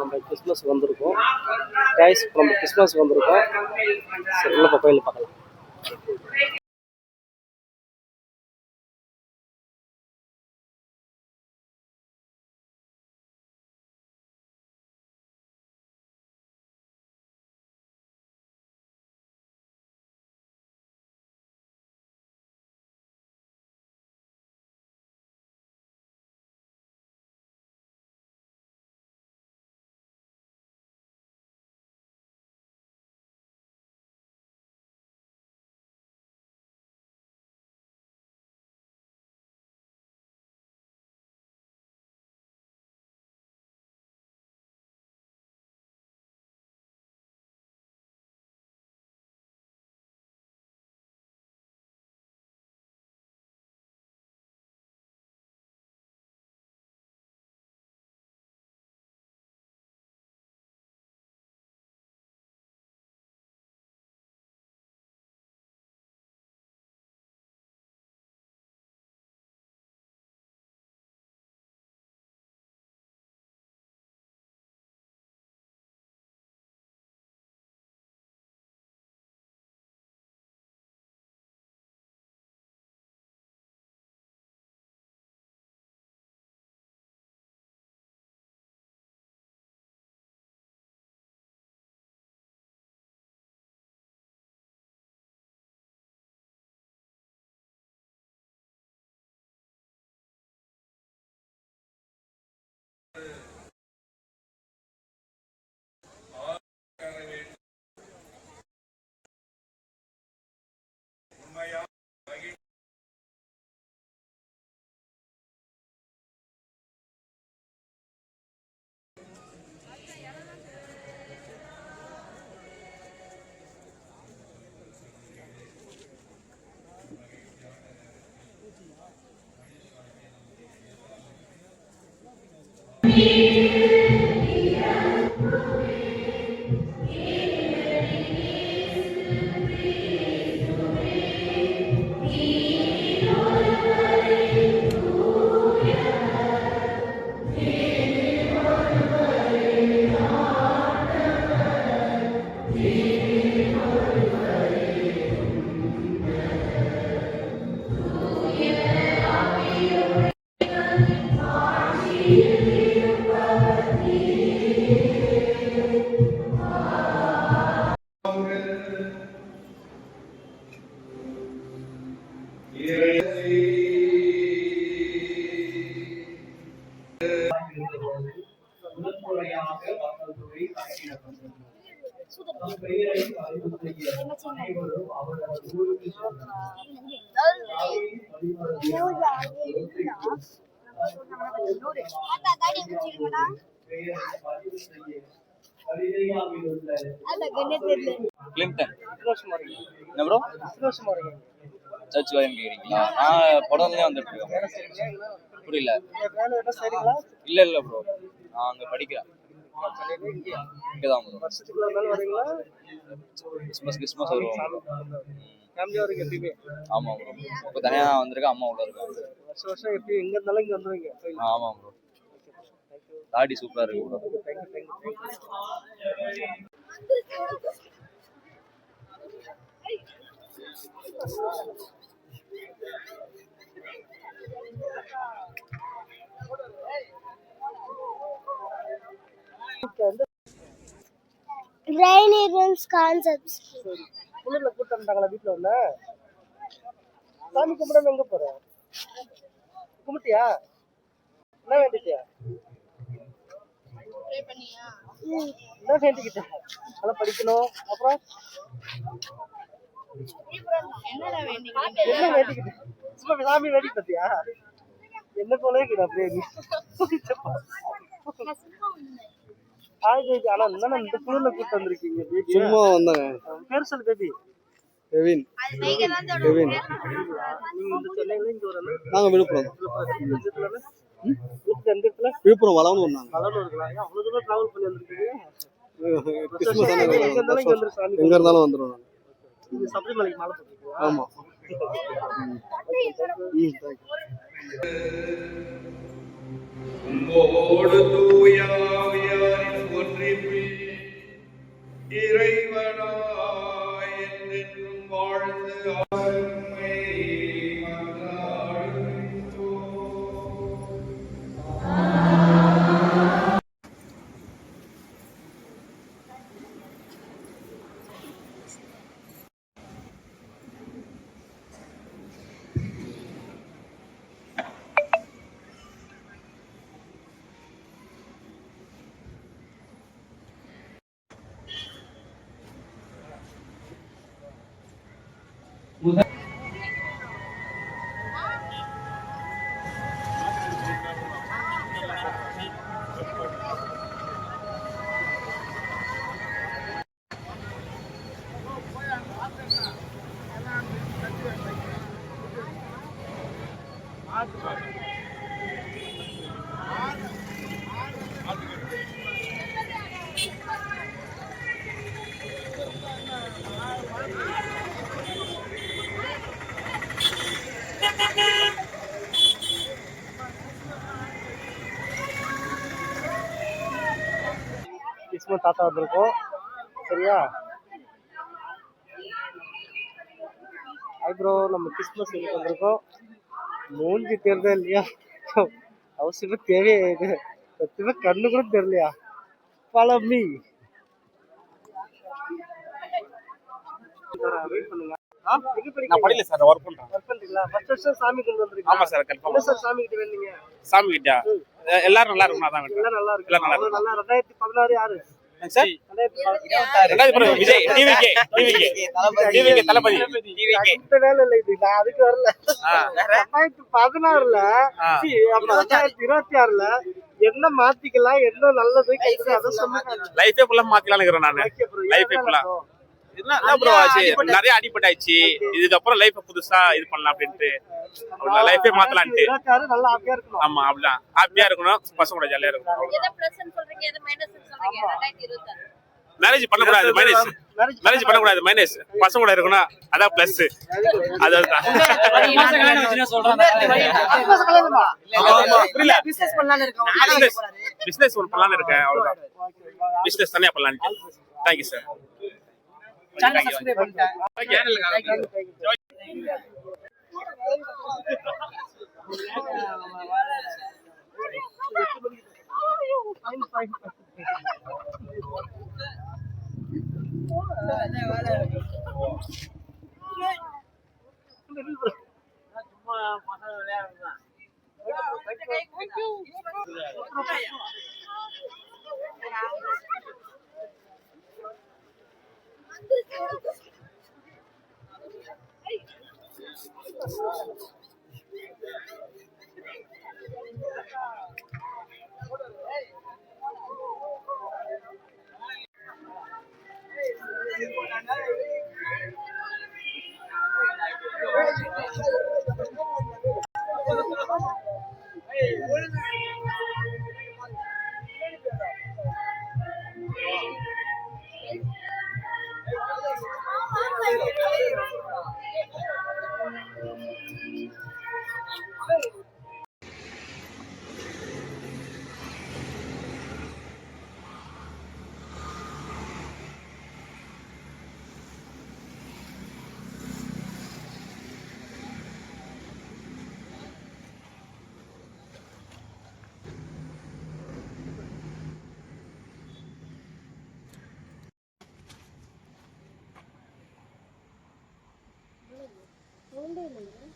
நம்ம கிறிஸ்மஸ் வந்திருக்கோம். கைஸ் நம்ம கிறிஸ்மஸ் வந்திருக்கோம். சரி உள்ள கோயிலில் பார்க்கலாம். சர்ச் வரையும் கேக்குறீங்களா? நான் படம்லயே வந்துட்டு இருக்கேன். புரியல. இல்ல இல்ல ப்ரோ, நான் அங்க படிக்கிறேன். இங்கதான் ப்ரோ. கிறிஸ்மஸ் வருவோம். ஆமா ப்ரோ. இப்போ தனியா வந்திருக்கேன், அம்மா உள்ள இருக்காங்க. வருஷம் எப்படி எங்க இருந்தாலும் இங்க வந்துருவீங்க. ஆமா ப்ரோ. தாடி சூப்பரா இருக்கு ப்ரோ. Rainier's concepts. குளிர்ல கூட்டு வந்தாங்களா வீட்டுல உள்ள? சாமி கும்பிடாம எங்க போற? கும்பிட்டியா? என்ன வேண்டிட்டியா? என்ன வேண்டிக்கிட்ட? நல்லா படிக்கணும். அப்புறம் என்ன வேண்டிக்கிட்ட? சும்மா சாமி வேண்டி பார்த்தியா? என்ன போல இருக்கிற அப்படியே நீ? ஆனா என்ன இந்த குளிர்ல கூட்டு வந்திருக்கீங்க? சும்மா வந்தாங்க. பேர் சொல்லு பேபி. கெவின். கெவின். நீங்க இந்த சென்னையில இங்க வரல? நாங்க விழுப்புரம். விழுப்புரம் வளவனூர். வளவனூர். அவ்வளவு தூரம் டிராவல் பண்ணி வந்திருக்கீங்க. எங்க இருந்தாலும் வந்துடும். நீங்க சபரிமலைக்கு மாலை போட்டுருக்கீங்களா? ஆமா. உம்மோடு தூயாவியாரின் கிறிஸ்மஸ் தாத்தா வந்திருக்கோம். சரியா? ப்ரோ நம்ம கிறிஸ்மஸ் இதுக்கு வந்திருக்கோம். மூஞ்சி தெரியல இல்லையா? அவசியமா தேவையே இது. சத்தியமா கண்ணு கூட தெரியலையா? Follow me. வெயிட் பண்ணுங்க. நான் படிக்கல சார், ஒர்க் பண்றேன். ஒர்க் பண்றீங்களா? ஃபர்ஸ்ட் வருஷம் சாமி கும்பிட்டு வந்திருக்கீங்க. ஆமா சார், கன்ஃபார்ம். என்ன சார் சாமி கிட்ட வேணுங்க? சாமி கிட்ட எல்லாரும் நல்லா இருக்கணும், அதான் வேணும். எல்லாம் நல்லா இருக்கு. எல்லாம் நல்லா இருக்கு. நல்லா 2016 யாரு? சார் 2016 விஜய், டிவிகே தளபதி. இந்த வேலை இல்ல இது. நான் அதுக்கு வரல. 2016ல அப்ப 2026ல என்ன மாத்திக்கலாம், என்ன நல்லது கெட்டது அத சொல்லுங்க. லைஃபே ஃபுல்லா மாத்திக்கலாம்னு இருக்கேன் நானு. லைஃபே ஃபுல்லா என்ன ப்ரோ ஆச்சு, நிறைய அடிபட்டாச்சு. இதுக்கப்புறம் லைஃப் புதுசா இது பண்ணலாம் அப்படின்ட்டு லைஃபே மாத்தலான்ட்டு. 26 நல்லா ஹாப்பியா இருக்கணும். ஆமா, அப்படிதான் ஹாப்பியா இருக்கணும், பசங்க கூட ஜாலியா இருக்கணும். எதை பிளஸ் சொல்றீங்க, எதை மைனஸ் சொல்றீங்க? 2026 மேரேஜ் பண்ணக்கூடாது, மைனஸ். மேரேஜ் பண்ணக்கூடாது, மைனஸ். பசங்க கூட இருக்கணும், அதான் பிளஸ். அதுதான் பிசினஸ் ஒன்று பண்ணலான்னு இருக்கேன், அவ்வளவுதான். பிசினஸ் தனியா பண்ணலான்ட்டு. Thank you sir. சேனல் சப்ஸ்கிரைப் பண்ணிட்டேன். சவுண்டே இல்லை.